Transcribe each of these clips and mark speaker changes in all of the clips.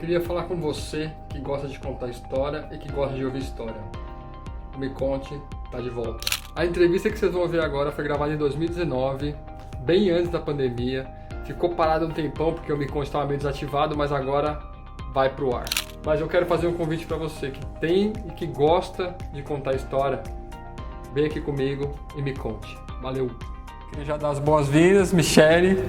Speaker 1: queria falar com você que gosta de contar história e que gosta de ouvir história. O Me Conte tá de volta. A entrevista que vocês vão ver agora foi gravada em 2019, bem antes da pandemia. Ficou parado um tempão porque o Me Conte estava meio desativado, mas agora vai pro ar. Mas eu quero fazer um convite para você que tem e que gosta de contar história. Vem aqui comigo e me conte. Valeu! Queria já dar as boas-vindas, Michele.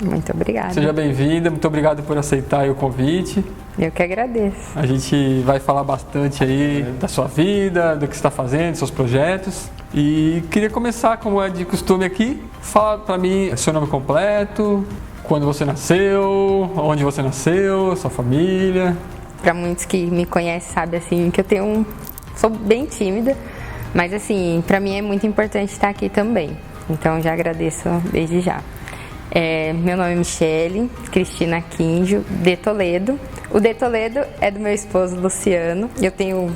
Speaker 2: Muito obrigada.
Speaker 1: Seja bem-vinda, muito obrigado por aceitar o convite.
Speaker 2: Eu que agradeço.
Speaker 1: A gente vai falar bastante aí da sua vida, do que você está fazendo, dos seus projetos. E queria começar, como é de costume aqui, fala para mim seu nome completo, quando você nasceu, onde você nasceu, sua família.
Speaker 2: Para muitos que me conhecem, sabem assim, que sou bem tímida, mas assim, para mim é muito importante estar aqui também. Então já agradeço desde já. Meu nome é Michele Cristina Quinjo, de Toledo. O de Toledo é do meu esposo Luciano. Eu tenho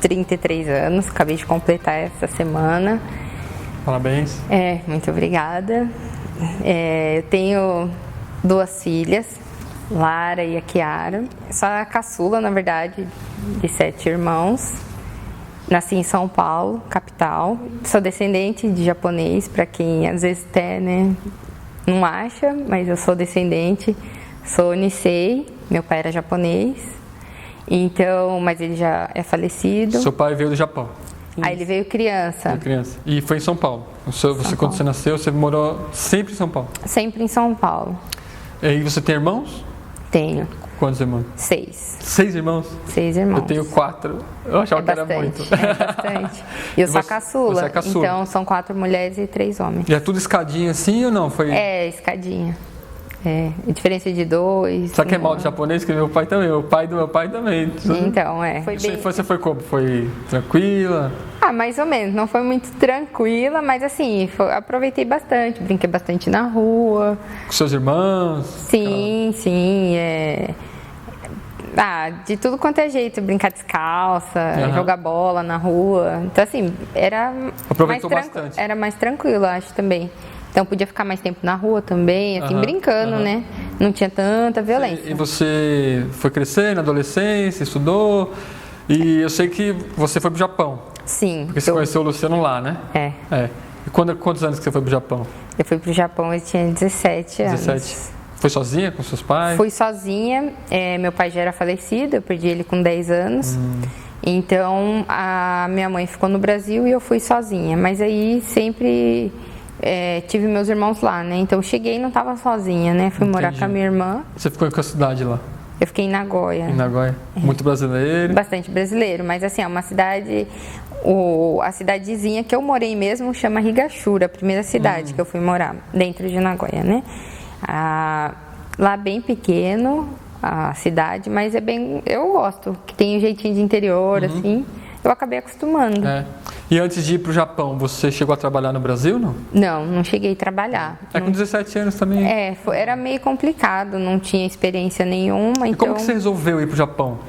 Speaker 2: 33 anos, acabei de completar essa semana.
Speaker 1: Parabéns.
Speaker 2: Muito obrigada. Eu tenho 2 filhas, Lara e a Kiara. Sou a caçula, na verdade, de 7 irmãos. Nasci em São Paulo, capital. Sou descendente de japonês, para quem às vezes até, não acha, mas eu sou descendente. Sou Nisei, meu pai era japonês, então, mas ele já é falecido.
Speaker 1: Seu pai veio do Japão?
Speaker 2: Aí ele veio criança.
Speaker 1: E foi em São Paulo? Quando você nasceu, você morou sempre em São Paulo?
Speaker 2: Sempre em São Paulo.
Speaker 1: E você tem irmãos?
Speaker 2: Tenho.
Speaker 1: Quantos irmãos? 6. 6 irmãos?
Speaker 2: 6 irmãos.
Speaker 1: Eu tenho 4. Eu achava que era muito.
Speaker 2: É bastante. E eu sou a caçula.
Speaker 1: Você é caçula.
Speaker 2: Então são 4 mulheres e 3 homens.
Speaker 1: E é tudo escadinha assim ou não?
Speaker 2: Escadinha. Diferença de 2.
Speaker 1: Só que é mal de japonês, que meu pai também. O pai do meu pai também.
Speaker 2: Então,
Speaker 1: Você foi como? Foi tranquila?
Speaker 2: Mais ou menos. Não foi muito tranquila, mas assim, aproveitei bastante. Brinquei bastante na rua.
Speaker 1: Com seus irmãos?
Speaker 2: Sim. De tudo quanto é jeito. Brincar descalça, jogar bola na rua. Então, assim,
Speaker 1: aproveitou bastante.
Speaker 2: Era mais tranquilo, acho, também. Então podia ficar mais tempo na rua também, assim, brincando, né? Não tinha tanta violência.
Speaker 1: E você foi crescer na adolescência, estudou, e eu sei que você foi pro Japão.
Speaker 2: Sim.
Speaker 1: Porque você conheceu o Luciano lá, né? E quantos anos que você foi pro Japão?
Speaker 2: Eu fui pro Japão, eu tinha 17 anos.
Speaker 1: 17. Foi sozinha com seus pais?
Speaker 2: Fui sozinha, meu pai já era falecido, eu perdi ele com 10 anos. Então a minha mãe ficou no Brasil e eu fui sozinha. Mas aí sempre... tive meus irmãos lá, né? Então cheguei e não estava sozinha, né? Fui morar com a minha irmã.
Speaker 1: Você ficou em qual cidade lá?
Speaker 2: Eu fiquei em Nagoya.
Speaker 1: Em Nagoya. Muito brasileiro?
Speaker 2: Bastante brasileiro, mas assim, é uma cidade... A cidadezinha que eu morei mesmo chama Higashura, a primeira cidade que eu fui morar, dentro de Nagoya, né? Lá bem pequeno, a cidade, mas eu gosto, que tem um jeitinho de interior, assim. Eu acabei acostumando.
Speaker 1: E antes de ir para o Japão, você chegou a trabalhar no Brasil, não?
Speaker 2: Não cheguei a trabalhar.
Speaker 1: Com 17 anos também?
Speaker 2: Era meio complicado, não tinha experiência nenhuma.
Speaker 1: E como que você resolveu ir para o Japão?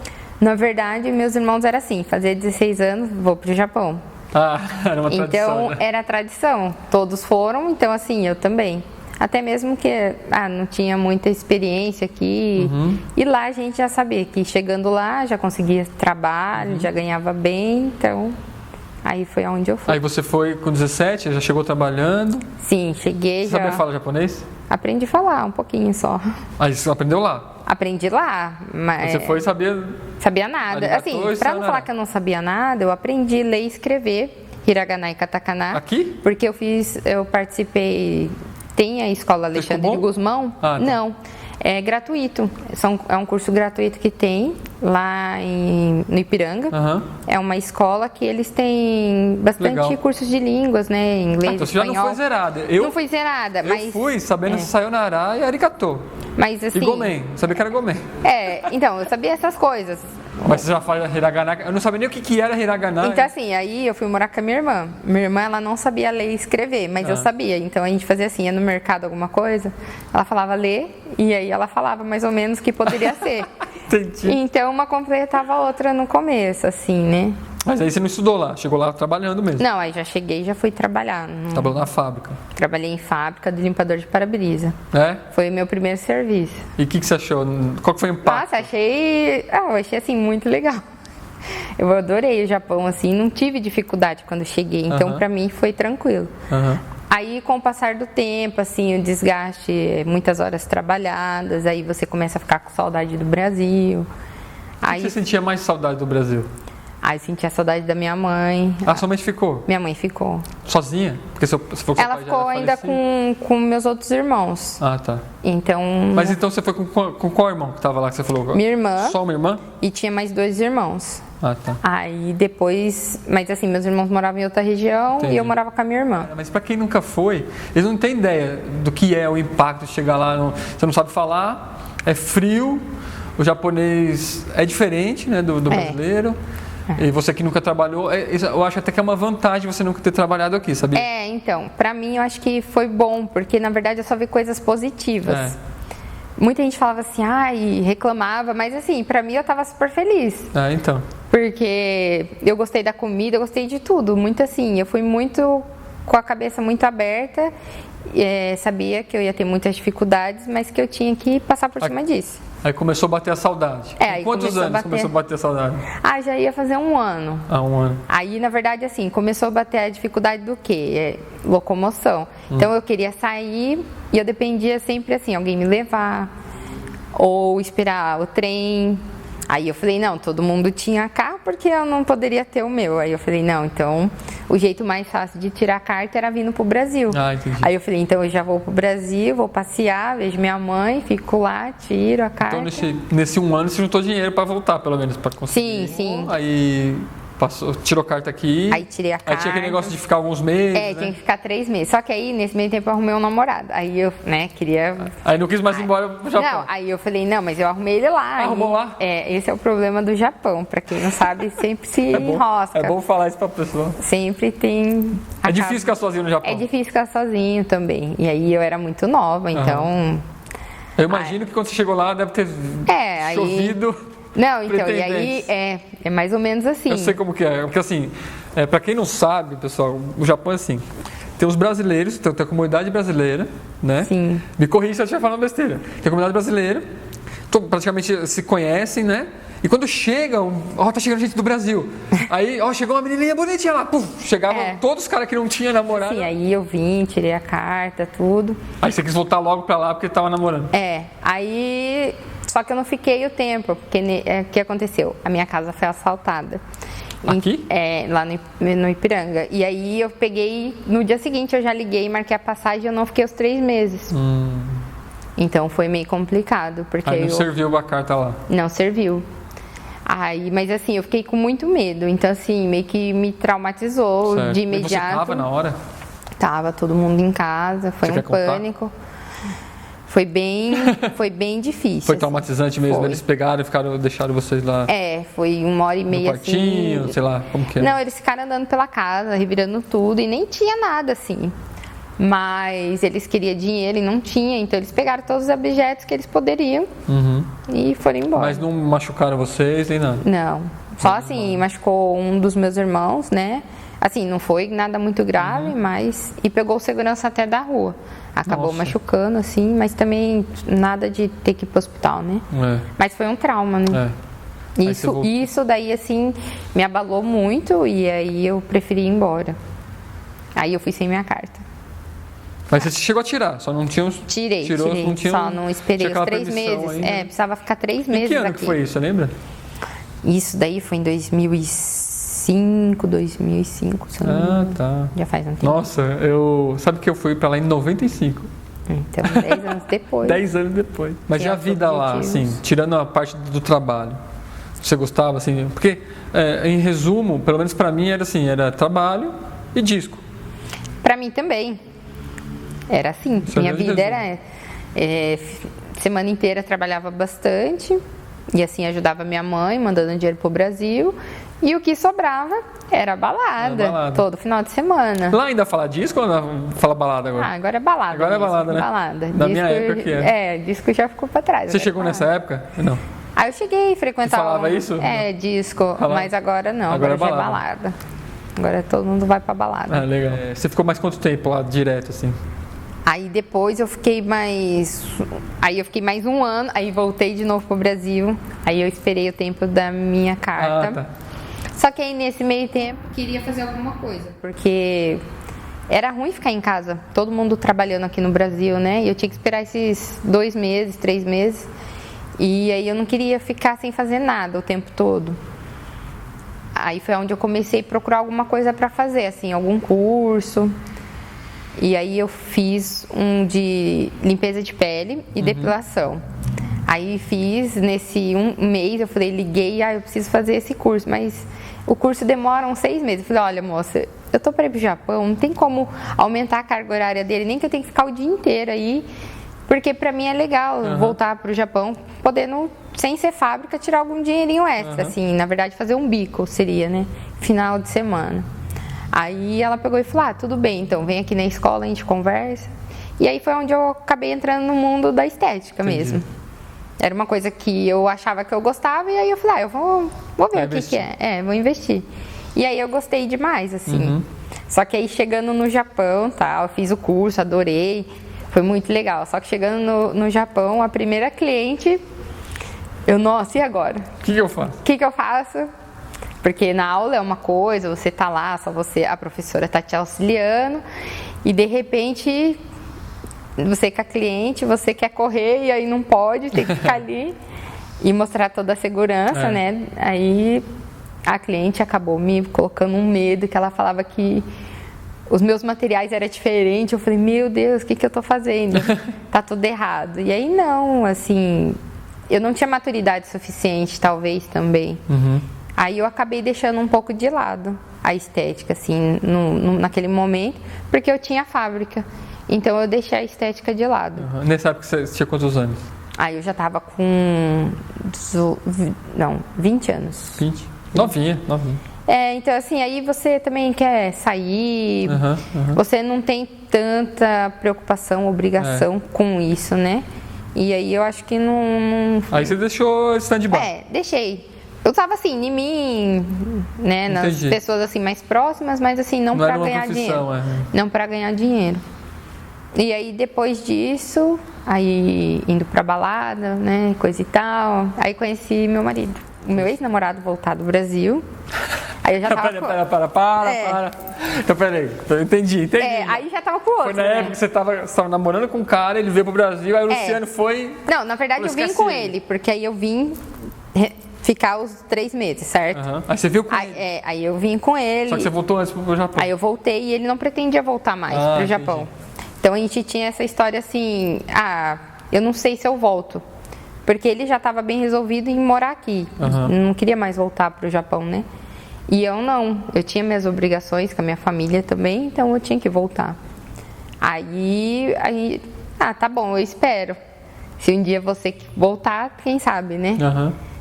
Speaker 2: Na verdade, meus irmãos eram assim, fazia 16 anos, vou para o Japão.
Speaker 1: Era uma tradição.
Speaker 2: Então, era tradição. Todos foram, então assim, eu também. Até mesmo que não tinha muita experiência aqui. E lá a gente já sabia que chegando lá já conseguia trabalho, já ganhava bem, então aí foi aonde eu fui.
Speaker 1: Aí você foi com 17, já chegou trabalhando?
Speaker 2: Sim, cheguei.
Speaker 1: Você sabia falar japonês?
Speaker 2: Aprendi a falar um pouquinho só.
Speaker 1: Aí você aprendeu lá?
Speaker 2: Aprendi lá, mas...
Speaker 1: Você foi e sabia...
Speaker 2: Sabia nada. Assim, pra não falar que eu não sabia nada, eu aprendi a ler e escrever hiragana e katakana.
Speaker 1: Aqui?
Speaker 2: Porque eu participei... Tem a escola Alexandre de Gusmão? Não, é gratuito. É um curso gratuito que tem lá no Ipiranga. É uma escola que eles têm bastante cursos de línguas, né? Inglês,
Speaker 1: então você
Speaker 2: espanhol.
Speaker 1: Já não foi zerada.
Speaker 2: Não fui zerada, mas...
Speaker 1: Eu fui sabendo sayonara e arigato.
Speaker 2: Mas assim...
Speaker 1: E gomen, sabia que era gomen.
Speaker 2: Então, eu sabia essas coisas.
Speaker 1: Mas você já fala hiragana, eu não sabia nem o que era hiragana.
Speaker 2: Então assim, aí eu fui morar com a minha irmã. Minha irmã, ela não sabia ler e escrever, mas eu sabia. Então a gente fazia assim, ia no mercado alguma coisa, ela falava ler, e aí ela falava mais ou menos o que poderia ser.
Speaker 1: Entendi.
Speaker 2: Então uma completava a outra no começo, assim, né?
Speaker 1: Mas aí você não estudou lá, chegou lá trabalhando mesmo.
Speaker 2: Não, aí já cheguei e já fui trabalhar.
Speaker 1: Trabalhou na fábrica.
Speaker 2: Trabalhei em fábrica de limpador de para-brisa.
Speaker 1: É?
Speaker 2: Foi o meu primeiro serviço.
Speaker 1: E o que você achou? Qual que foi o impacto?
Speaker 2: Nossa, eu achei assim muito legal. Eu adorei o Japão, assim, não tive dificuldade quando cheguei, então pra mim foi tranquilo. Aí com o passar do tempo, assim, o desgaste, muitas horas trabalhadas, aí você começa a ficar com saudade do Brasil.
Speaker 1: Aí você sentia mais saudade do Brasil?
Speaker 2: Aí sentia saudade da minha mãe.
Speaker 1: Ah, sua mãe ficou?
Speaker 2: Minha mãe ficou.
Speaker 1: Sozinha? Porque você falou que
Speaker 2: ela ficou ainda com meus outros irmãos.
Speaker 1: Ah, tá.
Speaker 2: Então.
Speaker 1: Mas então você foi com qual irmão que tava lá que você falou?
Speaker 2: Minha irmã.
Speaker 1: Só uma irmã?
Speaker 2: E tinha mais 2 irmãos.
Speaker 1: Ah, tá.
Speaker 2: Aí depois. Mas assim, meus irmãos moravam em outra região. Entendi. E eu morava com a minha irmã.
Speaker 1: Mas pra quem nunca foi, eles não têm ideia do que é o impacto de chegar lá. Você não sabe falar, é frio, o japonês é diferente, né, do brasileiro. E você que nunca trabalhou, eu acho até que é uma vantagem você nunca ter trabalhado aqui, sabia?
Speaker 2: Então, pra mim eu acho que foi bom, porque na verdade eu só vi coisas positivas. Muita gente falava assim, reclamava, mas assim, pra mim eu tava super feliz.
Speaker 1: Então.
Speaker 2: Porque eu gostei da comida, eu gostei de tudo, muito assim, eu fui muito com a cabeça muito aberta, sabia que eu ia ter muitas dificuldades, mas que eu tinha que passar por cima disso.
Speaker 1: Aí começou a bater a saudade.
Speaker 2: Aí
Speaker 1: quantos anos começou a bater a saudade?
Speaker 2: Já ia fazer 1 ano.
Speaker 1: 1 ano.
Speaker 2: Aí, na verdade, assim, começou a bater a dificuldade do quê? Locomoção. Então, eu queria sair e eu dependia sempre, assim, alguém me levar ou esperar o trem. Aí eu falei, não, todo mundo tinha carro porque eu não poderia ter o meu. Aí eu falei, não, então o jeito mais fácil de tirar a carta era vindo pro Brasil.
Speaker 1: Entendi.
Speaker 2: Aí eu falei, então eu já vou pro Brasil, vou passear, vejo minha mãe, fico lá, tiro a carta.
Speaker 1: Então nesse 1 ano você juntou dinheiro para voltar, pelo menos, para conseguir.
Speaker 2: Sim.
Speaker 1: Aí tirou a carta aqui.
Speaker 2: Aí tirei a carta.
Speaker 1: Aí tinha aquele negócio de ficar alguns meses.
Speaker 2: Tinha que ficar 3 meses. Só que aí, nesse meio tempo, eu arrumei um namorado. Aí eu, queria.
Speaker 1: Aí não quis mais ir embora pro Japão.
Speaker 2: Não, aí eu falei, não, mas eu arrumei ele lá.
Speaker 1: Arrumou lá?
Speaker 2: Esse é o problema do Japão. Pra quem não sabe, sempre se enrosca.
Speaker 1: É bom falar isso pra pessoa.
Speaker 2: Sempre tem.
Speaker 1: É difícil ficar sozinho no Japão.
Speaker 2: É difícil ficar sozinho também. E aí eu era muito nova, então.
Speaker 1: Eu imagino que quando você chegou lá deve ter chovido.
Speaker 2: Não, então, e aí é mais ou menos assim.
Speaker 1: Eu sei como que é, porque assim, pra quem não sabe, pessoal, o Japão é assim, tem os brasileiros, tem a comunidade brasileira, né?
Speaker 2: Sim.
Speaker 1: Me corrija se eu estiver falando besteira. Tem a comunidade brasileira, praticamente se conhecem, né? E quando chegam, tá chegando gente do Brasil. Aí, chegou uma menininha bonitinha lá, chegavam todos os caras que não tinham namorado.
Speaker 2: Sim, aí eu vim, tirei a carta, tudo.
Speaker 1: Aí você quis voltar logo pra lá porque tava namorando.
Speaker 2: Aí... Só que eu não fiquei o tempo, porque o que aconteceu? A minha casa foi assaltada.
Speaker 1: Aqui?
Speaker 2: Lá no Ipiranga. E aí eu peguei, no dia seguinte eu já liguei, marquei a passagem e eu não fiquei os 3 meses. Então foi meio complicado, porque
Speaker 1: aí não serviu a carta lá?
Speaker 2: Não serviu. Mas assim, eu fiquei com muito medo, então assim, meio que me traumatizou de imediato.
Speaker 1: E você tava na hora?
Speaker 2: Tava todo mundo em casa, foi um pânico. Foi bem difícil.
Speaker 1: Foi traumatizante mesmo? Eles pegaram e deixaram vocês lá?
Speaker 2: Foi 1h30
Speaker 1: no quartinho,
Speaker 2: assim.
Speaker 1: Sei lá, como que é?
Speaker 2: Não, eles ficaram andando pela casa, revirando tudo e nem tinha nada assim. Mas eles queriam dinheiro e não tinha, então eles pegaram todos os objetos que eles poderiam e foram embora.
Speaker 1: Mas não machucaram vocês nem nada?
Speaker 2: Não, só assim, machucou um dos meus irmãos, né? Assim, não foi nada muito grave, mas... E pegou o segurança até da rua. Acabou machucando, assim, mas também nada de ter que ir pro hospital, né? Mas foi um trauma, né? Isso daí, assim, me abalou muito e aí eu preferi ir embora. Aí eu fui sem minha carta.
Speaker 1: Mas você chegou a tirar, só não tinha os...
Speaker 2: Tirei.
Speaker 1: Não tinha
Speaker 2: só não esperei os 3 meses.
Speaker 1: Ainda.
Speaker 2: Precisava ficar 3 meses aqui.
Speaker 1: Que ano que foi isso, você lembra?
Speaker 2: Isso daí foi em 2005, se eu não me engano.
Speaker 1: Tá.
Speaker 2: Já faz um tempo.
Speaker 1: Nossa, sabe que eu fui pra lá em 95.
Speaker 2: Então, 10 anos depois.
Speaker 1: 10 anos depois. Mas e a vida lá, assim, tirando a parte do trabalho? Você gostava, assim? Porque, em resumo, pelo menos pra mim, era assim, era trabalho e disco.
Speaker 2: Pra mim também. Era assim. Minha vida era... semana inteira trabalhava bastante e assim ajudava minha mãe, mandando dinheiro pro Brasil. E o que sobrava era balada. Todo final de semana.
Speaker 1: Lá ainda fala disco ou não fala balada agora?
Speaker 2: Agora é balada.
Speaker 1: Agora mesmo. É balada, né?
Speaker 2: Balada.
Speaker 1: Da minha época que
Speaker 2: disco já ficou pra trás.
Speaker 1: Você chegou nessa época? Não.
Speaker 2: Aí eu cheguei a frequentar...
Speaker 1: Você falava isso?
Speaker 2: Disco, mas agora não, agora já é balada. Agora todo mundo vai pra balada.
Speaker 1: Ah, legal. Você ficou mais quanto tempo lá, direto, assim?
Speaker 2: Aí depois eu fiquei mais... Aí eu fiquei mais um ano, aí voltei de novo pro Brasil. Aí eu esperei o tempo da minha carta. Só que aí nesse meio tempo queria fazer alguma coisa, porque era ruim ficar em casa, todo mundo trabalhando aqui no Brasil, né? E eu tinha que esperar esses 2 meses, 3 meses. E aí eu não queria ficar sem fazer nada o tempo todo. Aí foi onde eu comecei a procurar alguma coisa para fazer, assim, algum curso. E aí eu fiz um de limpeza de pele e depilação. Aí fiz nesse um mês, eu falei, liguei, eu preciso fazer esse curso, mas o curso demora uns 6 meses. Eu falei, olha moça, eu tô para ir pro Japão, não tem como aumentar a carga horária dele, nem que eu tenha que ficar o dia inteiro aí, porque para mim é legal voltar pro Japão, podendo, sem ser fábrica, tirar algum dinheirinho extra, assim, na verdade fazer um bico seria, né, final de semana. Aí ela pegou e falou, tudo bem, então vem aqui na escola, a gente conversa. E aí foi onde eu acabei entrando no mundo da estética mesmo. Era uma coisa que eu achava que eu gostava, e aí eu falei, eu vou ver o que é. Vou investir. E aí eu gostei demais, assim. Só que aí chegando no Japão, eu fiz o curso, adorei, foi muito legal. Só que chegando no Japão, a primeira cliente, nossa, e agora?
Speaker 1: O que eu faço?
Speaker 2: O que eu faço? Porque na aula é uma coisa, você tá lá, só você, a professora tá te auxiliando, e de repente você com a cliente, você quer correr e aí não pode, tem que ficar ali e mostrar toda a segurança, né? Aí a cliente acabou me colocando um medo, que ela falava que os meus materiais eram diferentes. Eu falei, meu Deus, o que eu tô fazendo? Tá tudo errado. E aí não, assim, eu não tinha maturidade suficiente, talvez, também. Aí eu acabei deixando um pouco de lado a estética, assim, naquele momento, porque eu tinha fábrica. Então eu deixei a estética de lado.
Speaker 1: Nessa época você tinha quantos anos?
Speaker 2: Aí eu já tava com 20 anos.
Speaker 1: 20? Novinha.
Speaker 2: Então assim, aí você também quer sair, você não tem tanta preocupação, obrigação com isso, né? E aí eu acho que não...
Speaker 1: Aí você deixou stand-by?
Speaker 2: Deixei. Eu tava assim, em mim, né, nas pessoas assim mais próximas, mas assim, não pra ganhar dinheiro. Não pra ganhar dinheiro. E aí depois disso, aí indo pra balada, né, coisa e tal, aí conheci meu marido. O meu ex-namorado voltar do Brasil. Aí eu já tava
Speaker 1: para. Então peraí, eu entendi.
Speaker 2: Aí já tava com outro.
Speaker 1: Foi na época que você tava namorando com um cara, ele veio pro Brasil, aí o Luciano foi...
Speaker 2: Não, na verdade eu vim com ele, porque aí eu vim ficar os 3 meses, certo?
Speaker 1: Aí você viu com ele?
Speaker 2: Aí eu vim com ele.
Speaker 1: Só que você voltou antes pro Japão.
Speaker 2: Aí eu voltei e ele não pretendia voltar mais pro Japão. Então a gente tinha essa história assim, eu não sei se eu volto. Porque ele já estava bem resolvido em morar aqui. Não queria mais voltar pro Japão, né? E eu não. Eu tinha minhas obrigações com a minha família também, então eu tinha que voltar. Aí tá bom, eu espero. Se um dia você voltar, quem sabe, né?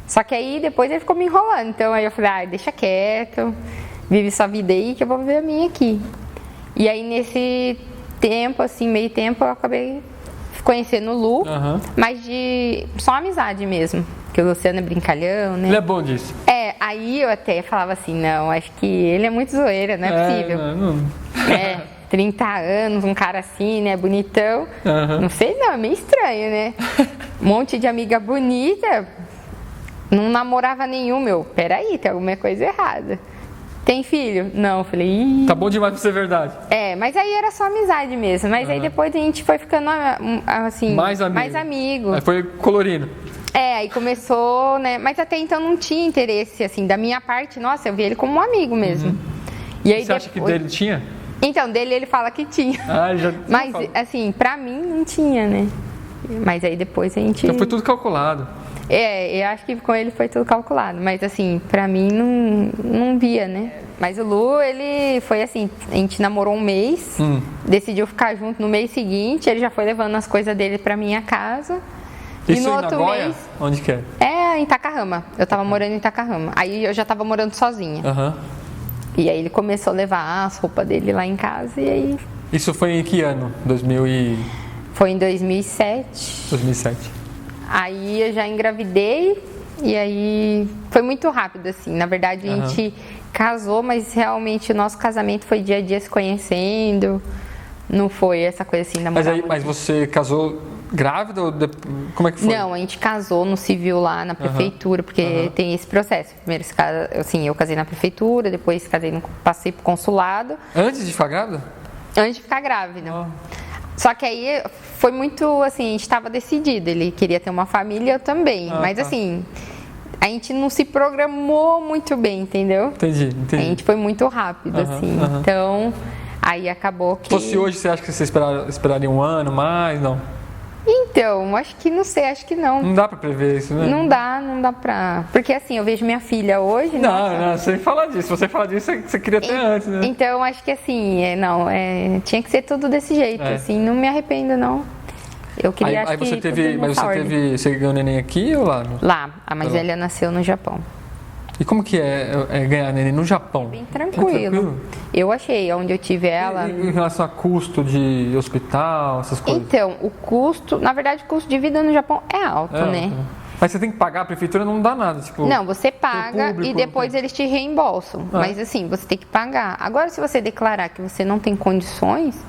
Speaker 2: Só que aí depois ele ficou me enrolando. Então aí eu falei, deixa quieto, vive sua vida aí que eu vou viver a minha aqui. E aí nesse tempo, assim, meio tempo, eu acabei conhecendo o Lu, mas de só amizade mesmo. Porque o Luciano é brincalhão, né?
Speaker 1: Ele é bom disso.
Speaker 2: Aí eu até falava assim, não, acho que ele é muito zoeira, não é possível. 30 anos, um cara assim, né, bonitão. Não sei não, é meio estranho, né? Um monte de amiga bonita, não namorava nenhum, peraí, tem alguma coisa errada. Tem filho? Não, eu falei...
Speaker 1: Tá bom demais pra ser verdade.
Speaker 2: Mas aí era só amizade mesmo. Mas aí depois a gente foi ficando, assim... Mais amigo.
Speaker 1: Aí foi colorindo.
Speaker 2: Aí começou, né? Mas até então não tinha interesse, assim, da minha parte. Nossa, eu vi ele como um amigo mesmo. E aí
Speaker 1: você acha que dele tinha?
Speaker 2: Então, dele ele fala que tinha.
Speaker 1: Já
Speaker 2: mas, assim, pra mim não tinha, né? Mas aí depois a gente...
Speaker 1: Então foi tudo calculado.
Speaker 2: Eu acho que com ele foi tudo calculado, mas assim, pra mim não via, né? Mas o Lu, ele foi assim, a gente namorou um mês, decidiu ficar junto no mês seguinte, ele já foi levando as coisas dele pra minha casa.
Speaker 1: Isso
Speaker 2: e no
Speaker 1: em
Speaker 2: outro
Speaker 1: Nagoya?
Speaker 2: mês...
Speaker 1: Onde que é?
Speaker 2: Em Takahama, eu tava morando em Takahama, aí eu já tava morando sozinha. E aí ele começou a levar as roupas dele lá em casa e aí...
Speaker 1: Isso foi em que ano?
Speaker 2: Foi em 2007.
Speaker 1: 2007.
Speaker 2: Aí eu já engravidei E aí foi muito rápido, assim. Na verdade, a gente casou, mas realmente o nosso casamento foi dia a dia se conhecendo. Não foi essa coisa assim, namorar.
Speaker 1: Mas você casou grávida ou como é que foi?
Speaker 2: Não, a gente casou no civil lá na prefeitura, porque tem esse processo. Primeiro, assim, eu casei na prefeitura, depois passei pro consulado.
Speaker 1: Antes de ficar grávida?
Speaker 2: Antes de ficar grávida. Só que aí foi muito, assim, a gente estava decidido. Ele queria ter uma família, eu também. Mas assim, a gente não se programou muito bem, entendeu?
Speaker 1: Entendi.
Speaker 2: A gente foi muito rápido, assim. Então, aí acabou que...
Speaker 1: Se fosse hoje, você acha que você esperaria um ano mais? Não?
Speaker 2: Então, acho que não sei, acho que não.
Speaker 1: Não dá pra prever isso, né?
Speaker 2: Não dá pra... Porque assim, eu vejo minha filha hoje...
Speaker 1: Não, sem falar disso. Se você falar disso, você queria ter antes, né?
Speaker 2: Então, acho que assim, tinha que ser tudo desse jeito, assim. Não me arrependo, não. Eu queria,
Speaker 1: aí você teve... Mas você ganhou neném aqui ou lá?
Speaker 2: Lá. A mais velha nasceu no Japão.
Speaker 1: E como que é ganhar neném no Japão?
Speaker 2: Bem tranquilo. Eu achei, onde eu tive ela...
Speaker 1: E em relação a custo de hospital, essas coisas?
Speaker 2: Então, o custo... Na verdade, o custo de vida no Japão é alto, né?
Speaker 1: Mas você tem que pagar, a prefeitura não dá nada, tipo...
Speaker 2: Não, você paga e depois eles te reembolsam. Mas assim, você tem que pagar. Agora, se você declarar que você não tem condições,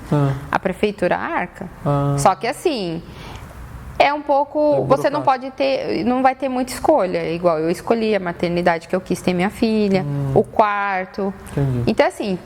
Speaker 2: a prefeitura arca. Só que assim... É um pouco... Você não pode ter... Não vai ter muita escolha. Igual eu escolhi a maternidade que eu quis ter minha filha, o quarto.
Speaker 1: Entendi.
Speaker 2: Então, assim,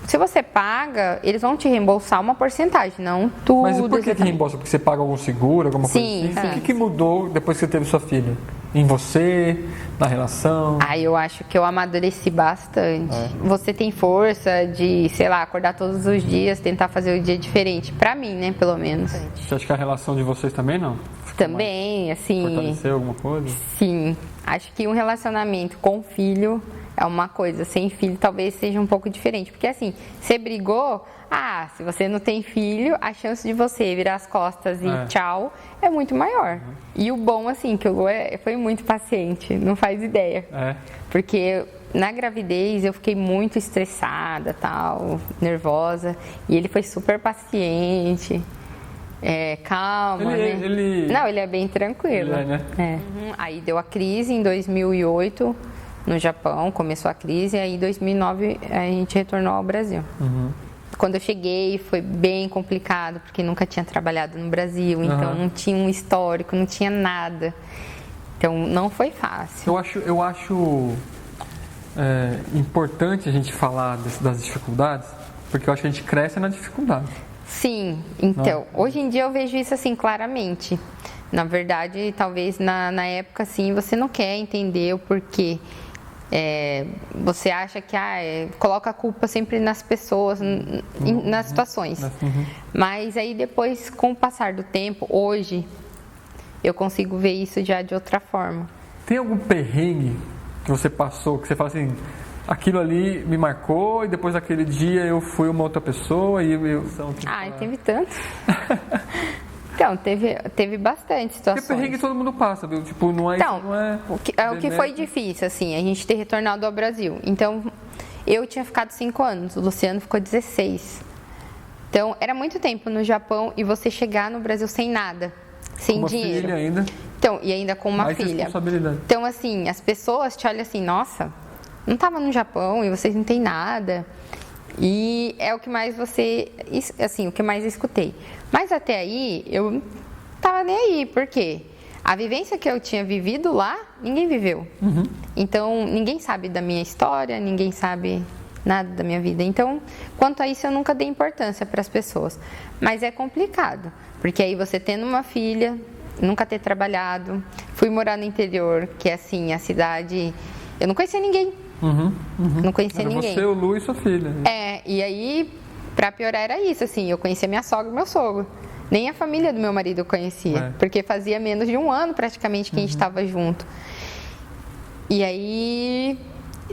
Speaker 2: se você paga, eles vão te reembolsar uma porcentagem, não tudo.
Speaker 1: Mas por que reembolsa? Porque você paga algum seguro, alguma coisa assim? O que mudou depois que você teve sua filha? Em você, na relação?
Speaker 2: Eu acho que eu amadureci bastante. Você tem força de, sei lá, acordar todos os dias, tentar fazer o dia diferente. Pra mim, né, pelo menos.
Speaker 1: Você acha que a relação de vocês também não?
Speaker 2: Também, assim...
Speaker 1: Fortaleceu alguma coisa?
Speaker 2: Sim. Acho que um relacionamento com filho é uma coisa. Sem filho talvez seja um pouco diferente. Porque assim, você brigou... se você não tem filho, a chance de você virar as costas e tchau é muito maior. E o bom, assim, que o Lô foi muito paciente, não faz ideia. Porque na gravidez eu fiquei muito estressada, tal, nervosa, e ele foi super paciente, calma, né? Não, ele é bem tranquilo.
Speaker 1: Ele né?
Speaker 2: Aí deu a crise em 2008 no Japão, começou a crise, e aí em 2009 a gente retornou ao Brasil. Quando eu cheguei foi bem complicado, porque nunca tinha trabalhado no Brasil, então não tinha um histórico, não tinha nada. Então não foi fácil.
Speaker 1: Eu acho importante a gente falar das dificuldades, porque eu acho que a gente cresce na dificuldade.
Speaker 2: Sim, então, hoje em dia eu vejo isso assim claramente. Na verdade, talvez na época assim, você não quer entender o porquê. Você acha que coloca a culpa sempre nas pessoas, nas situações. Mas aí depois, com o passar do tempo, hoje, eu consigo ver isso já de outra forma.
Speaker 1: Tem algum perrengue que você passou, que você fala assim, aquilo ali me marcou e depois daquele dia eu fui uma outra pessoa e
Speaker 2: teve tanto. Então, teve bastante situações.
Speaker 1: Porque perrengue todo mundo passa, viu? Tipo, não é...
Speaker 2: O que foi difícil, assim, a gente ter retornado ao Brasil. Então, eu tinha ficado 5 anos, o Luciano ficou 16. Então, era muito tempo no Japão e você chegar no Brasil sem nada, sem dinheiro.
Speaker 1: Com uma filha ainda.
Speaker 2: Então, e ainda com uma
Speaker 1: mais
Speaker 2: filha.
Speaker 1: Responsabilidade.
Speaker 2: Então, assim, as pessoas te olham assim, nossa, não estava no Japão e vocês não têm nada. E é o que mais o que mais eu escutei. Mas até aí, eu não tava nem aí, por quê? A vivência que eu tinha vivido lá, ninguém viveu. Então, ninguém sabe da minha história, ninguém sabe nada da minha vida. Então, quanto a isso, eu nunca dei importância para as pessoas. Mas é complicado, porque aí você tendo uma filha, nunca ter trabalhado, fui morar no interior, que é assim, a cidade... Eu não conhecia ninguém. Não conhecia ninguém.
Speaker 1: Você, o Lu e sua filha.
Speaker 2: E aí, pra piorar era isso, assim, eu conhecia minha sogra e meu sogro. Nem a família do meu marido eu conhecia, porque fazia menos de 1 ano praticamente que a gente estava junto. E aí,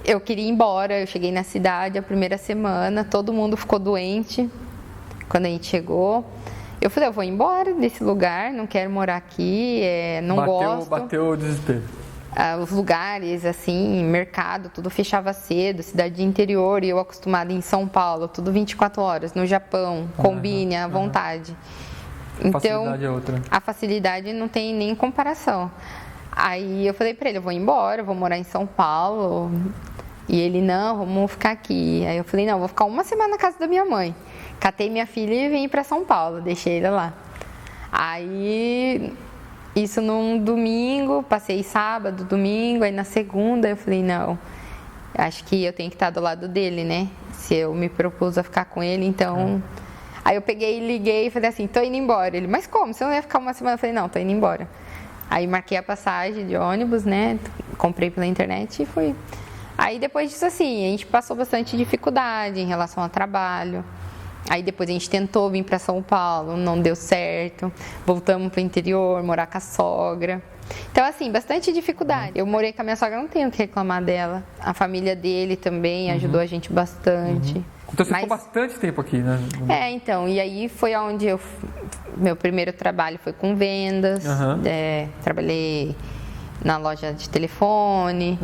Speaker 2: eu queria ir embora, eu cheguei na cidade a primeira semana, todo mundo ficou doente quando a gente chegou. Eu falei, eu vou embora desse lugar, não quero morar aqui, não gosto.
Speaker 1: Bateu o desespero.
Speaker 2: Os lugares, assim, mercado, tudo fechava cedo, cidade de interior, e eu acostumada em São Paulo, tudo 24 horas, no Japão, combine à vontade. Então,
Speaker 1: a facilidade é outra.
Speaker 2: A facilidade não tem nem comparação. Aí eu falei pra ele, eu vou embora, eu vou morar em São Paulo. E ele, não, vamos ficar aqui. Aí eu falei, não, vou ficar uma semana na casa da minha mãe. Catei minha filha e vim pra São Paulo, deixei ele lá. Aí, isso num domingo, passei sábado, domingo, aí na segunda eu falei, não, acho que eu tenho que estar do lado dele, né? Se eu me propus a ficar com ele, então... Aí eu peguei e liguei e falei assim, tô indo embora. Ele, mas como? Você não ia ficar uma semana? Eu falei, não, tô indo embora. Aí marquei a passagem de ônibus, né? Comprei pela internet e fui. Aí depois disso, assim, a gente passou bastante dificuldade em relação ao trabalho. Aí depois a gente tentou vir para São Paulo, não deu certo. Voltamos para o interior, morar com a sogra. Então, assim, bastante dificuldade. Eu morei com a minha sogra, não tenho o que reclamar dela. A família dele também ajudou a gente bastante.
Speaker 1: Então você ficou bastante tempo aqui, né?
Speaker 2: Então, e aí foi onde meu primeiro trabalho foi com vendas. Trabalhei na loja de telefone.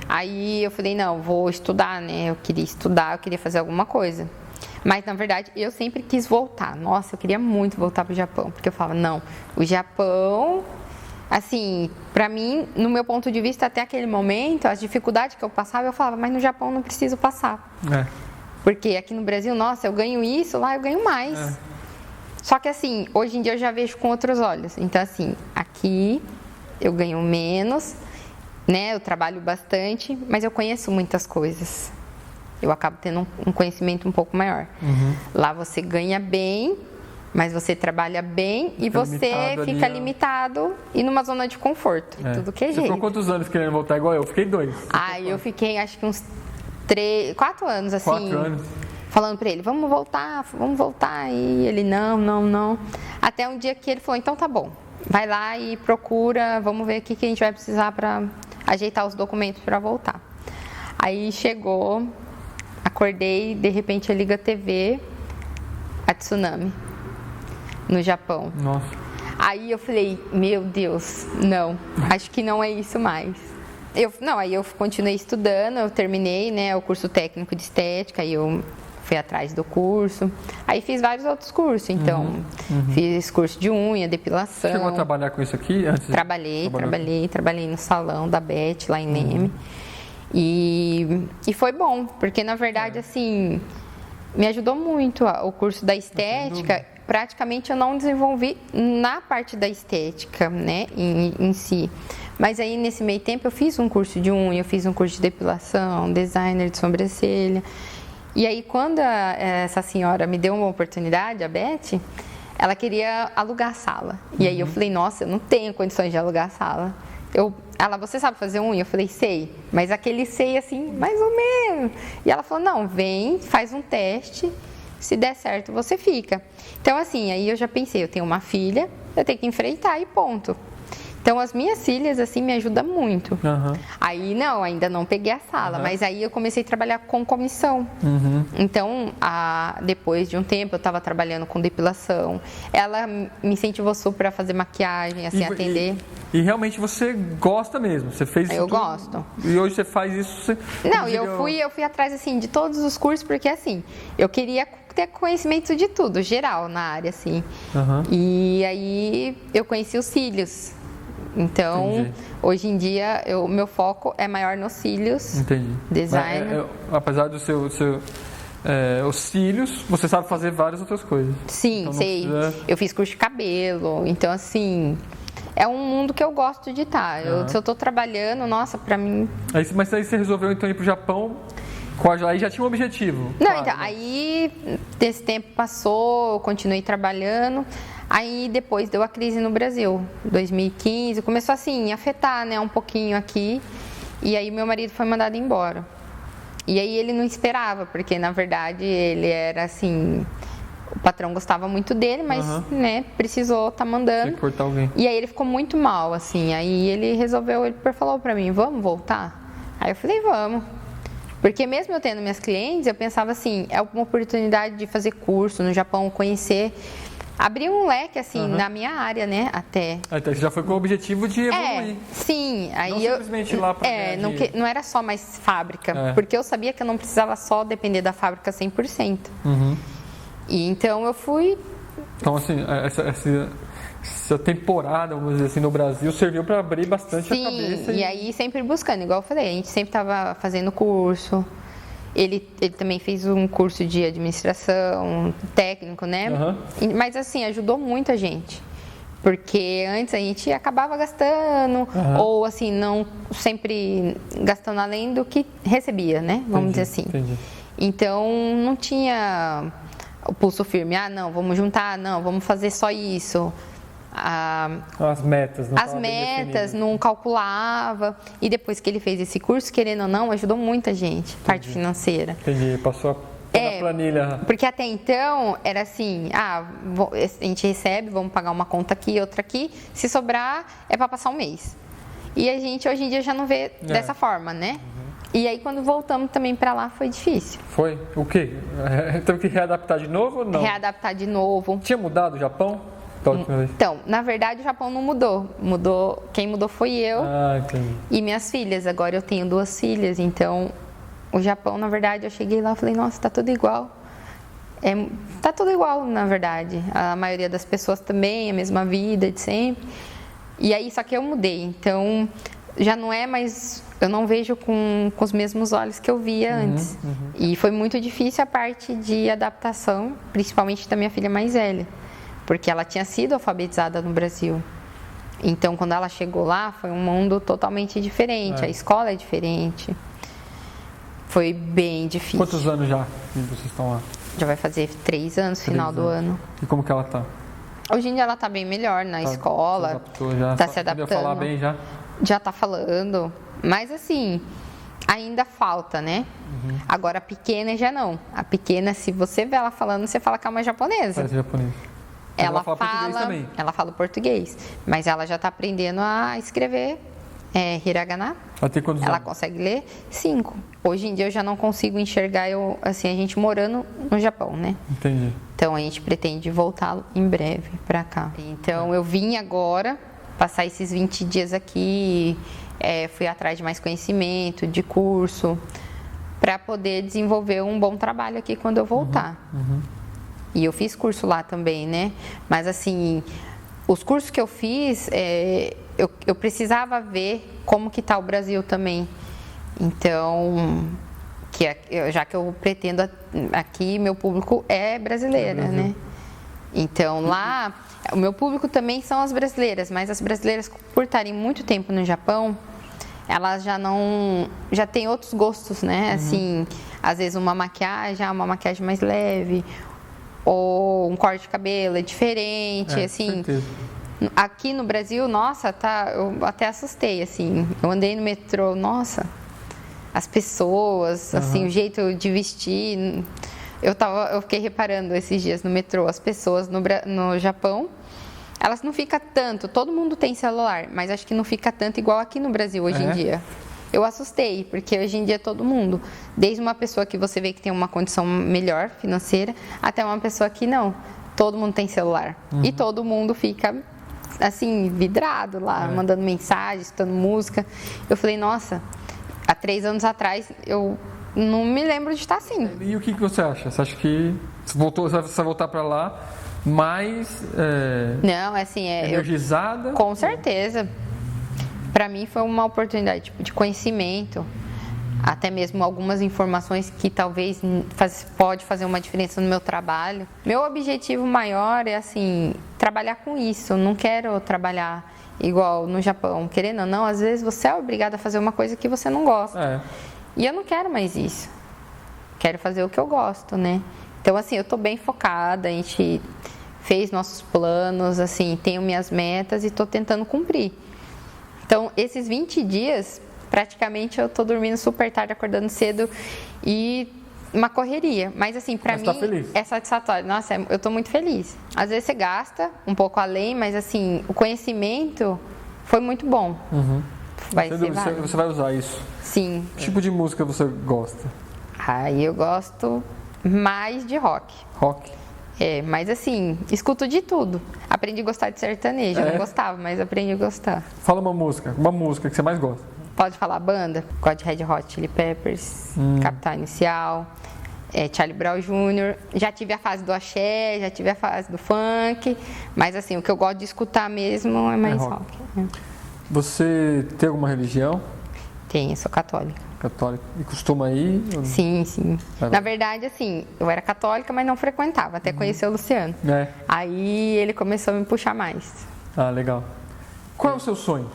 Speaker 2: Aí eu falei, não, vou estudar, né? Eu queria estudar, eu queria fazer alguma coisa. Mas, na verdade, eu sempre quis voltar. Nossa, eu queria muito voltar pro Japão. Porque eu falava, não, o Japão... Assim, pra mim, no meu ponto de vista, até aquele momento, as dificuldades que eu passava, eu falava, mas no Japão eu não preciso passar. Porque aqui no Brasil, nossa, eu ganho isso, lá eu ganho mais. Só que assim, hoje em dia eu já vejo com outros olhos. Então assim, aqui eu ganho menos, né? Eu trabalho bastante, mas eu conheço muitas coisas. Eu acabo tendo um conhecimento um pouco maior. Lá você ganha bem, mas você trabalha bem e você fica limitado e numa zona de conforto. Tudo que é jeito.
Speaker 1: Você ficou quantos anos querendo voltar igual eu? Fiquei 2.
Speaker 2: Eu fiquei acho que uns 4 anos, assim.
Speaker 1: 4 anos.
Speaker 2: Falando pra ele, vamos voltar. E ele, não. Até um dia que ele falou, então tá bom. Vai lá e procura, vamos ver o que a gente vai precisar pra ajeitar os documentos pra voltar. Aí chegou, acordei, de repente eu ligo a TV, a tsunami, no Japão.
Speaker 1: Nossa.
Speaker 2: Aí eu falei, meu Deus, não, acho que não é isso mais. Aí eu continuei estudando, eu terminei, né, o curso técnico de estética, aí eu fui atrás do curso. Aí fiz vários outros cursos, então fiz curso de unha, depilação.
Speaker 1: Chegou a trabalhar com isso aqui antes?
Speaker 2: Trabalhei no salão da Beth, lá em Leme. E foi bom, porque na verdade, assim, me ajudou muito o curso da estética. Praticamente eu não desenvolvi na parte da estética, né, em si. Mas aí, nesse meio tempo, eu fiz um curso de unha, eu fiz um curso de depilação, designer de sobrancelha. E aí, quando essa senhora me deu uma oportunidade, a Beth, ela queria alugar a sala. E aí eu falei, nossa, eu não tenho condições de alugar a sala. Ela, você sabe fazer unha? Eu falei, sei. Mas aquele sei, assim, mais ou menos. E ela falou, não, vem, faz um teste. Se der certo, você fica. Então, assim, aí eu já pensei, eu tenho uma filha, eu tenho que enfrentar e ponto. Então, as minhas filhas, assim, me ajudam muito. Aí, ainda não peguei a sala, mas aí eu comecei a trabalhar com comissão. Então, depois de um tempo, eu estava trabalhando com depilação. Ela me incentivou super a fazer maquiagem, assim, atender.
Speaker 1: E realmente você gosta mesmo? Você fez isso?
Speaker 2: Eu gosto.
Speaker 1: E hoje você faz isso?
Speaker 2: Eu fui atrás, assim, de todos os cursos, porque, assim, eu queria ter conhecimento de tudo, geral, na área, assim. E aí, eu conheci os cílios. Então, hoje em dia, meu foco é maior nos cílios.
Speaker 1: Entendi.
Speaker 2: Design.
Speaker 1: Apesar do os cílios, você sabe fazer várias outras coisas.
Speaker 2: Sim,
Speaker 1: então,
Speaker 2: sei. Eu fiz curso de cabelo. Então, assim, é um mundo que eu gosto de estar. Se eu estou trabalhando, nossa, pra mim...
Speaker 1: Mas aí você resolveu, então, ir pro Japão... Aí já tinha um objetivo.
Speaker 2: Não, claro, então, aí esse tempo passou, eu continuei trabalhando. Aí depois deu a crise no Brasil, 2015, começou assim, a afetar, né, um pouquinho aqui. E aí meu marido foi mandado embora. E aí ele não esperava, porque na verdade ele era assim, o patrão gostava muito dele, mas né, precisou tá mandando.
Speaker 1: Tem que cortar alguém.
Speaker 2: E aí ele ficou muito mal, assim. Aí ele falou pra mim, vamos voltar? Aí eu falei, vamos. Porque mesmo eu tendo minhas clientes, eu pensava assim, é uma oportunidade de fazer curso no Japão, conhecer, abrir um leque, assim, na minha área, né, até.
Speaker 1: Então você já foi com o objetivo de evoluir.
Speaker 2: Sim. Aí
Speaker 1: não simplesmente ir lá pra
Speaker 2: não era só mais fábrica, porque eu sabia que eu não precisava só depender da fábrica 100%. E então eu fui...
Speaker 1: Então, assim, essa temporada, vamos dizer assim, no Brasil, serviu para abrir bastante a cabeça.
Speaker 2: Sim, e aí sempre buscando, igual eu falei, a gente sempre estava fazendo curso. Ele também fez um curso de administração, técnico, né?
Speaker 1: Uhum.
Speaker 2: Mas assim, ajudou muito a gente. Porque antes a gente acabava gastando, ou assim, não sempre gastando além do que recebia, né? Vamos dizer assim.
Speaker 1: Entendi.
Speaker 2: Então não tinha o pulso firme, não, vamos juntar, não, vamos fazer só isso.
Speaker 1: As metas, não
Speaker 2: As metas, não calculava. E depois que ele fez esse curso, querendo ou não, ajudou muita gente, parte financeira.
Speaker 1: Entendi, passou a planilha.
Speaker 2: Porque até então era assim, a gente recebe, vamos pagar uma conta aqui, outra aqui, se sobrar é para passar um mês. E a gente hoje em dia já não vê dessa forma, né? E aí quando voltamos também para lá foi difícil.
Speaker 1: Foi? O quê? Teve que readaptar de novo ou não?
Speaker 2: Readaptar de novo.
Speaker 1: Tinha mudado o Japão?
Speaker 2: Então, na verdade o Japão não mudou. Quem mudou foi eu e minhas filhas. Agora eu tenho 2 filhas, então o Japão, na verdade, eu cheguei lá e falei, nossa, tá tudo igual. Tá tudo igual, na verdade. A maioria das pessoas também, a mesma vida de sempre. E aí, só que eu mudei, então já não é mais, eu não vejo com os mesmos olhos que eu via antes. E foi muito difícil a parte de adaptação, principalmente da minha filha mais velha. Porque ela tinha sido alfabetizada no Brasil. Então, quando ela chegou lá, foi um mundo totalmente diferente. A escola é diferente. Foi bem difícil.
Speaker 1: Quantos anos já que vocês estão lá?
Speaker 2: Já vai fazer 3 anos, final do ano.
Speaker 1: E como que ela tá?
Speaker 2: Hoje em dia ela tá bem melhor na escola. Tá se adaptando.
Speaker 1: Falar bem já?
Speaker 2: Já tá falando. Mas assim, ainda falta, né? Agora a pequena já não. A pequena, se você vê ela falando, você fala que é uma japonesa.
Speaker 1: Parece japonesa.
Speaker 2: Ela
Speaker 1: fala português também.
Speaker 2: Ela fala português, mas ela já está aprendendo a escrever hiragana.
Speaker 1: Ela tem quantos
Speaker 2: Ela
Speaker 1: anos?
Speaker 2: consegue ler 5. Hoje em dia eu já não consigo enxergar a gente morando no Japão, né?
Speaker 1: Entendi.
Speaker 2: Então a gente pretende voltar em breve para cá. Então eu vim agora passar esses 20 dias aqui, fui atrás de mais conhecimento, de curso, para poder desenvolver um bom trabalho aqui quando eu voltar. E eu fiz curso lá também, né? Mas assim, os cursos que eu fiz, eu precisava ver como que tá o Brasil também. Então, já que eu pretendo aqui, meu público é brasileira, né? Então lá, o meu público também são as brasileiras, mas as brasileiras, por estarem muito tempo no Japão, elas já têm outros gostos, né? Assim, às vezes uma maquiagem mais leve, ou um corte de cabelo é diferente, assim.
Speaker 1: Certeza.
Speaker 2: Aqui no Brasil, nossa, eu até assustei, assim. Eu andei no metrô, nossa, as pessoas, assim, o jeito de vestir. Eu fiquei reparando esses dias no metrô, as pessoas no Japão, elas não ficam tanto, todo mundo tem celular, mas acho que não fica tanto igual aqui no Brasil hoje em dia. Eu assustei, porque hoje em dia todo mundo, desde uma pessoa que você vê que tem uma condição melhor financeira, até uma pessoa que não. Todo mundo tem celular. E todo mundo fica, assim, vidrado lá, mandando mensagem, escutando música. Eu falei, nossa, há 3 anos atrás eu não me lembro de estar assim.
Speaker 1: E o que você acha? Você acha que você vai voltar para lá mais
Speaker 2: não, assim,
Speaker 1: energizada?
Speaker 2: Com certeza. Para mim foi uma oportunidade de conhecimento, até mesmo algumas informações que talvez pode fazer uma diferença no meu trabalho. Meu objetivo maior é assim, trabalhar com isso. Eu não quero trabalhar igual no Japão, querendo ou não, às vezes você é obrigado a fazer uma coisa que você não gosta. E eu não quero mais isso. Quero fazer o que eu gosto, né? Então assim, eu tô bem focada, a gente fez nossos planos, assim, tenho minhas metas e tô tentando cumprir. Então, esses 20 dias, praticamente eu tô dormindo super tarde, acordando cedo e uma correria. Mas assim, pra mim é satisfatório. Nossa, eu tô muito feliz. Às vezes você gasta um pouco além, mas assim, o conhecimento foi muito bom.
Speaker 1: Você vai usar isso?
Speaker 2: Sim.
Speaker 1: Que tipo de música você gosta?
Speaker 2: Eu gosto mais de rock.
Speaker 1: Rock?
Speaker 2: Mas assim, escuto de tudo. Aprendi a gostar de sertanejo. Eu não gostava, mas aprendi a gostar.
Speaker 1: Fala uma música que você mais gosta.
Speaker 2: Pode falar banda? Gosto de Red Hot Chili Peppers, Capital Inicial, Charlie Brown Jr. Já tive a fase do axé, já tive a fase do funk, mas assim, o que eu gosto de escutar mesmo é mais rock.
Speaker 1: Você tem alguma religião?
Speaker 2: Tenho, sou católica.
Speaker 1: Católica. E costuma ir?
Speaker 2: Sim, sim. Na verdade, assim, eu era católica, mas não frequentava, até conhecer o Luciano. Aí ele começou a me puxar mais.
Speaker 1: Ah, legal. Qual é o seu sonho?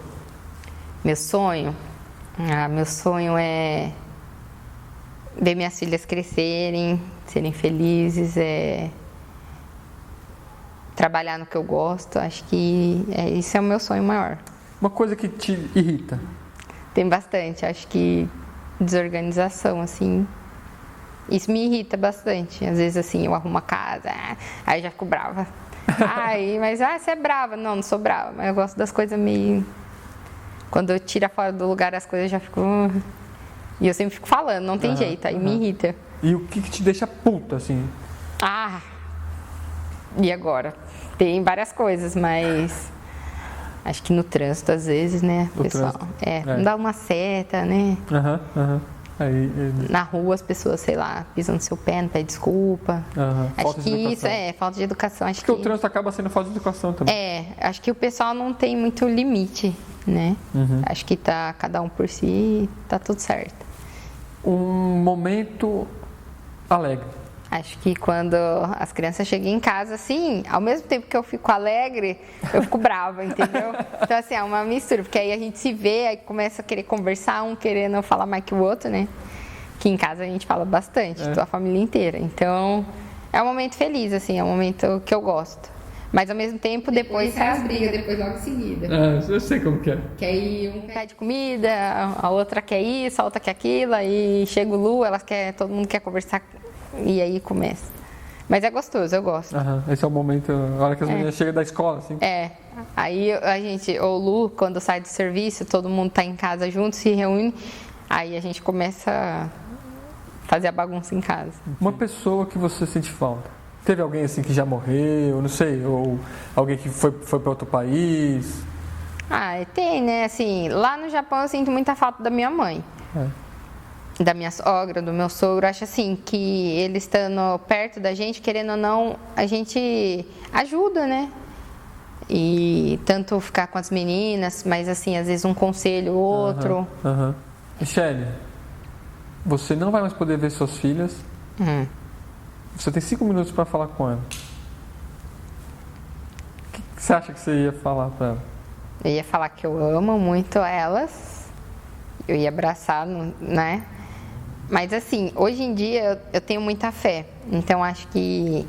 Speaker 2: Meu sonho? Meu sonho é ver minhas filhas crescerem, serem felizes, trabalhar no que eu gosto. Acho que isso é o meu sonho maior.
Speaker 1: Uma coisa que te irrita?
Speaker 2: Tem bastante. Acho que desorganização, assim. Isso me irrita bastante. Às vezes, assim, eu arrumo a casa, aí eu já fico brava. Mas você é brava. Não, não sou brava, mas eu gosto das coisas meio... Quando eu tiro fora do lugar as coisas, eu já fico... E eu sempre fico falando, não tem jeito, aí me irrita.
Speaker 1: E o que te deixa puta, assim?
Speaker 2: E agora? Tem várias coisas, mas... Acho que no trânsito, às vezes, né, pessoal? Não dá uma seta, né? Na rua, as pessoas, sei lá, pisam no seu pé, não pedem desculpa. Acho que isso falta de educação. Acho
Speaker 1: Porque o trânsito acaba sendo falta de educação também.
Speaker 2: Acho que o pessoal não tem muito limite, né? Acho que tá cada um por si, tá tudo certo.
Speaker 1: Um momento alegre.
Speaker 2: Acho que quando as crianças chegam em casa, assim, ao mesmo tempo que eu fico alegre, eu fico brava, entendeu? Então, assim, é uma mistura, porque aí a gente se vê, aí começa a querer conversar, um querendo falar mais que o outro, né? Que em casa a gente fala bastante, a família inteira. Então, é um momento feliz, assim, é um momento que eu gosto. Mas, ao mesmo tempo, depois sai as brigas, depois logo em seguida.
Speaker 1: Eu sei como que é.
Speaker 2: Que aí um pede comida, a outra quer isso, a outra quer aquilo, aí chega o Lu, todo mundo quer conversar. E aí começa. Mas é gostoso, eu gosto.
Speaker 1: Esse é o momento, a hora que as meninas chegam da escola, assim.
Speaker 2: Aí o Lu, quando sai do serviço, todo mundo tá em casa junto, se reúne, aí a gente começa a fazer a bagunça em casa.
Speaker 1: Uma pessoa que você sente falta? Teve alguém assim que já morreu, não sei, ou alguém que foi para outro país?
Speaker 2: Tem, né? Assim, lá no Japão eu sinto muita falta da minha mãe. Da minha sogra, do meu sogro. Acho assim que eles estando perto da gente, querendo ou não, a gente ajuda, né? E tanto ficar com as meninas, mas assim, às vezes um conselho, outro.
Speaker 1: Michele, você não vai mais poder ver suas filhas. Você tem 5 minutos para falar com ela. O que você acha que você ia falar para ela?
Speaker 2: Eu ia falar que eu amo muito elas. Eu ia abraçar, né? Mas assim, hoje em dia eu tenho muita fé. Então acho que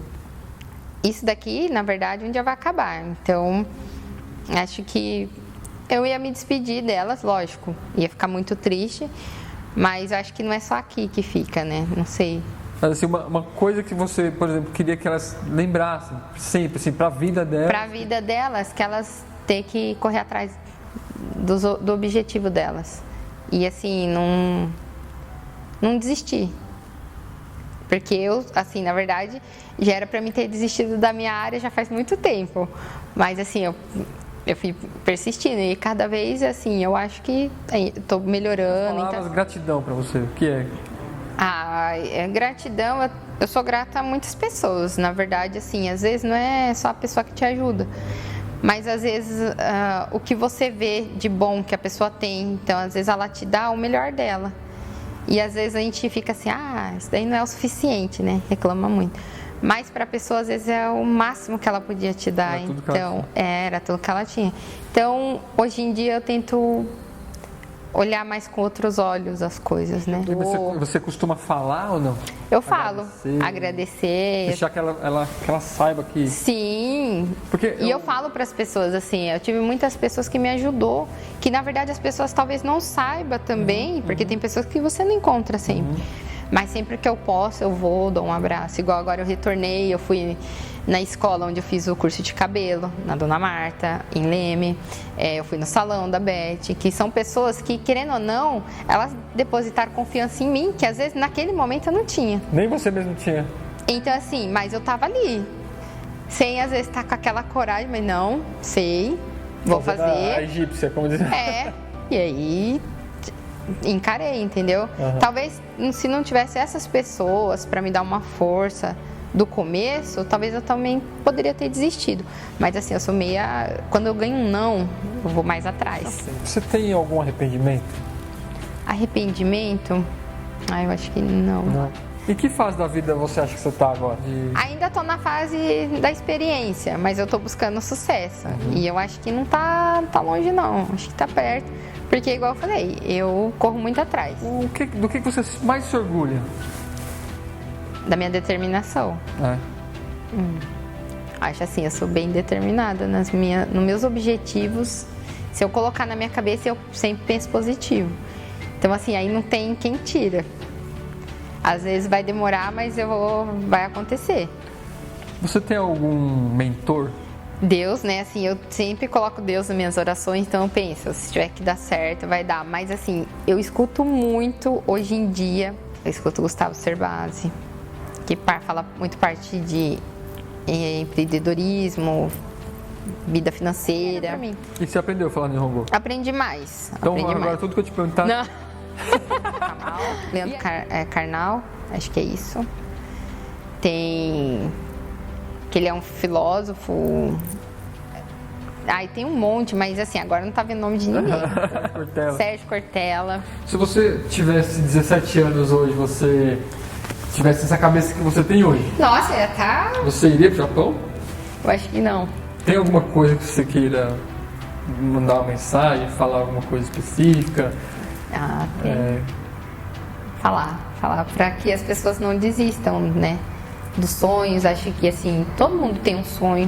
Speaker 2: isso daqui, na verdade, um dia vai acabar. Então acho que eu ia me despedir delas, lógico. Ia ficar muito triste. Mas acho que não é só aqui que fica, né? Não sei.
Speaker 1: Mas assim, uma coisa que você, por exemplo, queria que elas lembrassem sempre, assim, para a vida delas.
Speaker 2: Para a vida delas, que elas têm que correr atrás do objetivo delas. E assim, não desistir. Porque eu, assim, na verdade, já era para mim ter desistido da minha área já faz muito tempo. Mas assim, eu fui persistindo e cada vez, assim, eu acho que estou melhorando.
Speaker 1: Palavras gratidão para você, o que é?
Speaker 2: Gratidão, eu sou grata a muitas pessoas. Na verdade, assim, às vezes não é só a pessoa que te ajuda. Mas às vezes o que você vê de bom que a pessoa tem, então às vezes ela te dá o melhor dela. E às vezes a gente fica assim, isso daí não é o suficiente, né? Reclama muito. Mas para a pessoa às vezes é o máximo que ela podia te dar. Então, era tudo que ela tinha. Então, hoje em dia eu tento olhar mais com outros olhos as coisas, né?
Speaker 1: E você costuma falar ou não?
Speaker 2: Eu falo, agradecer.
Speaker 1: Deixar que ela saiba que...
Speaker 2: Sim, eu falo para as pessoas assim, eu tive muitas pessoas que me ajudou, que na verdade as pessoas talvez não saibam também, porque tem pessoas que você não encontra sempre. Mas sempre que eu posso, eu vou, dou um abraço. Igual agora eu retornei, eu fui na escola onde eu fiz o curso de cabelo, na Dona Marta, em Leme. Eu fui no salão da Beth, que são pessoas que, querendo ou não, elas depositaram confiança em mim, que às vezes naquele momento eu não tinha.
Speaker 1: Nem você mesmo tinha.
Speaker 2: Então assim, mas eu tava ali. Sem às vezes estar com aquela coragem, mas não, sei, vou fazer.
Speaker 1: A egípcia, como dizer.
Speaker 2: E aí encarei, entendeu? Talvez se não tivesse essas pessoas para me dar uma força do começo, talvez eu também poderia ter desistido. Mas assim, eu sou meia... Quando eu ganho um não, eu vou mais atrás.
Speaker 3: Você tem algum arrependimento?
Speaker 2: Arrependimento? Eu acho que não.
Speaker 3: Não. Em que fase da vida você acha que você tá agora?
Speaker 2: Ainda tô na fase da experiência, mas eu tô buscando sucesso. E eu acho que não tá longe não, acho que tá perto. Porque igual eu falei, eu corro muito atrás.
Speaker 3: Do que você mais se orgulha?
Speaker 2: Da minha determinação. Acho assim, eu sou bem determinada nos meus objetivos. Se eu colocar na minha cabeça, eu sempre penso positivo. Então assim, aí não tem quem tira. Às vezes vai demorar, mas vai acontecer.
Speaker 3: Você tem algum mentor?
Speaker 2: Deus, né? Assim, eu sempre coloco Deus nas minhas orações, então eu penso, se tiver que dar certo, vai dar. Mas assim, eu escuto muito hoje em dia, eu escuto Gustavo Cerbasi, que fala muito parte de empreendedorismo, vida financeira.
Speaker 3: E você aprendeu falando em Hongo?
Speaker 2: Aprendi mais.
Speaker 3: Então agora tudo que eu te perguntar...
Speaker 2: Não. Leandro Carnal, acho que é isso. Tem... que ele é um filósofo. E tem um monte, mas assim, agora não tá vendo o nome de ninguém. Sérgio Cortella.
Speaker 1: Se você tivesse 17 anos hoje, você tivesse essa cabeça que você tem hoje,
Speaker 2: Nossa, já tá...
Speaker 1: você iria pro Japão?
Speaker 2: Eu acho que não.
Speaker 1: Tem alguma coisa que você queira mandar uma mensagem, falar alguma coisa específica?
Speaker 2: Tem. Falar para que as pessoas não desistam, né? Dos sonhos. Acho que assim, todo mundo tem um sonho.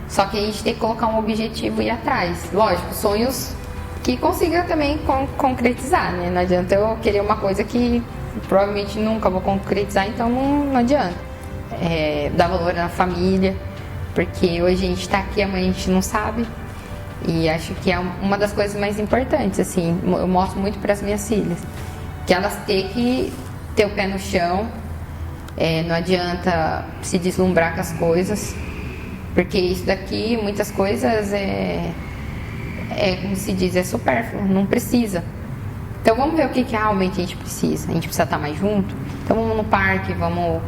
Speaker 2: Só que a gente tem que colocar um objetivo e ir atrás. Lógico, sonhos que consiga também concretizar, né? Não adianta eu querer uma coisa que provavelmente nunca vou concretizar, então não adianta. Dar valor na família, porque hoje a gente tá aqui, amanhã a gente não sabe. E acho que é uma das coisas mais importantes, assim, eu mostro muito para as minhas filhas, que elas têm que ter o pé no chão, não adianta se deslumbrar com as coisas, porque isso daqui, muitas coisas, como se diz, é supérfluo, não precisa. Então vamos ver o que realmente a gente precisa. A gente precisa estar mais junto, então vamos no parque, vamos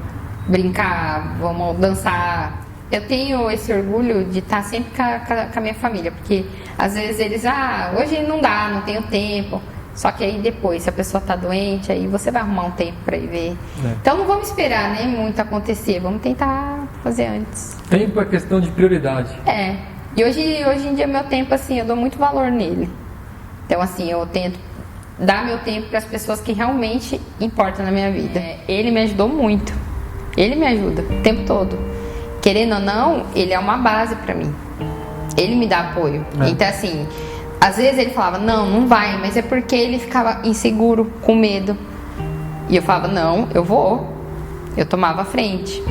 Speaker 2: brincar, vamos dançar. Eu tenho esse orgulho de estar sempre com a minha família, porque às vezes eles, hoje não dá, não tenho tempo. Só que aí depois, se a pessoa está doente, aí você vai arrumar um tempo para ir ver. Então não vamos esperar, né, muito acontecer, vamos tentar fazer antes.
Speaker 1: Tempo é questão de prioridade.
Speaker 2: E hoje em dia meu tempo, assim, eu dou muito valor nele. Então assim, eu tento dar meu tempo para as pessoas que realmente importam na minha vida. Ele me ajudou muito, ele me ajuda o tempo todo. Querendo ou não, ele é uma base pra mim. Ele me dá apoio. Então, assim, às vezes ele falava, não vai, mas é porque ele ficava inseguro, com medo. E eu falava, não, eu vou. Eu tomava a frente.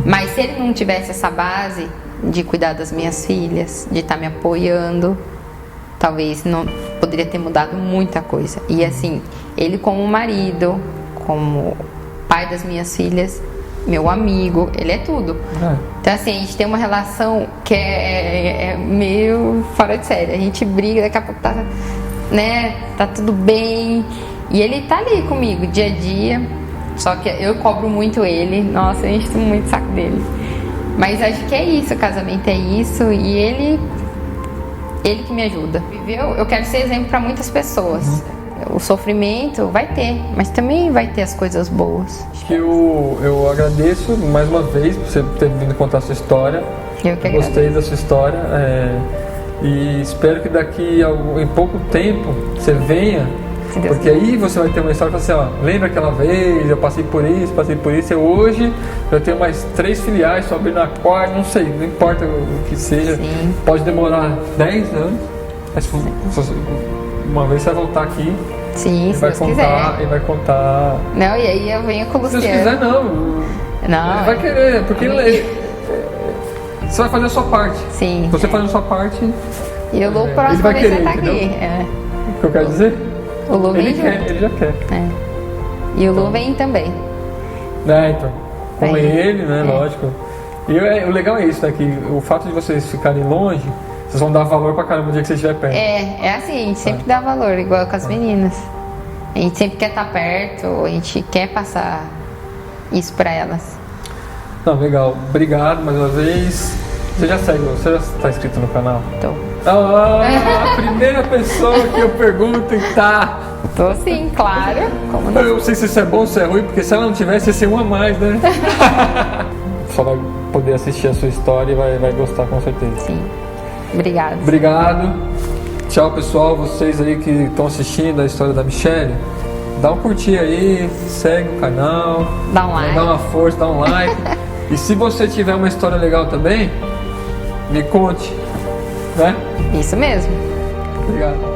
Speaker 2: Mas se ele não tivesse essa base de cuidar das minhas filhas, de estar me apoiando, talvez não poderia ter mudado muita coisa. E assim, ele como marido, como pai das minhas filhas, meu amigo, ele é tudo. Então assim, a gente tem uma relação que é meio fora de série. A gente briga, daqui a pouco tá tudo bem. E ele tá ali comigo, dia a dia. Só que eu cobro muito ele. Nossa, a gente tem muito saco dele. Mas acho que é isso, o casamento é isso. E ele que me ajuda. Eu quero ser exemplo para muitas pessoas. O sofrimento vai ter, mas também vai ter as coisas boas.
Speaker 1: Eu agradeço mais uma vez por você ter vindo contar a sua história.
Speaker 2: Eu que
Speaker 1: gostei da sua história e espero que daqui em pouco tempo você venha, porque aí você vai ter uma história assim, lembra aquela vez, eu passei por isso, e hoje eu tenho mais 3 filiais, só abrindo a quarta, não sei, não importa o que seja.
Speaker 2: Sim.
Speaker 1: Pode demorar 10 anos, mas uma vez você vai voltar aqui.
Speaker 2: Sim, se Deus quiser.
Speaker 1: E vai contar.
Speaker 2: Não, e aí eu venho com o Luciano.
Speaker 1: Se Deus quiser, não.
Speaker 2: Não.
Speaker 1: Ele vai querer, porque você vai fazer a sua parte.
Speaker 2: Sim.
Speaker 1: Você fazendo a sua parte.
Speaker 2: E o Lu, próxima vez vai estar aqui.
Speaker 1: O que eu quero dizer?
Speaker 2: O Lu vem junto.
Speaker 1: Ele já quer.
Speaker 2: E o Lu vem também.
Speaker 1: Então. Com ele, né? Lógico. E o legal é isso, né? Que o fato de vocês ficarem longe, vocês vão dar valor pra caramba no dia que você estiver perto.
Speaker 2: É assim, a gente sempre dá valor, igual com as meninas. A gente sempre quer estar perto, a gente quer passar isso para elas.
Speaker 3: Não, legal. Obrigado mais uma vez. Você já segue, você já está inscrito no canal?
Speaker 2: Tô.
Speaker 3: A primeira pessoa que eu pergunto e tá.
Speaker 2: Tô sim, claro. Como não?
Speaker 3: Eu não sei se isso é bom ou se é ruim, porque se ela não tivesse, ia ser uma a mais, né? Só vai poder assistir a sua história e vai gostar com certeza.
Speaker 2: Sim. Obrigada.
Speaker 3: Obrigado. Tchau, pessoal. Vocês aí que estão assistindo a história da Michelle, dá um curtir aí, segue o canal.
Speaker 2: Dá um like.
Speaker 3: Dá uma força, dá um like. E se você tiver uma história legal também, me conte, né?
Speaker 2: Isso mesmo.
Speaker 3: Obrigado.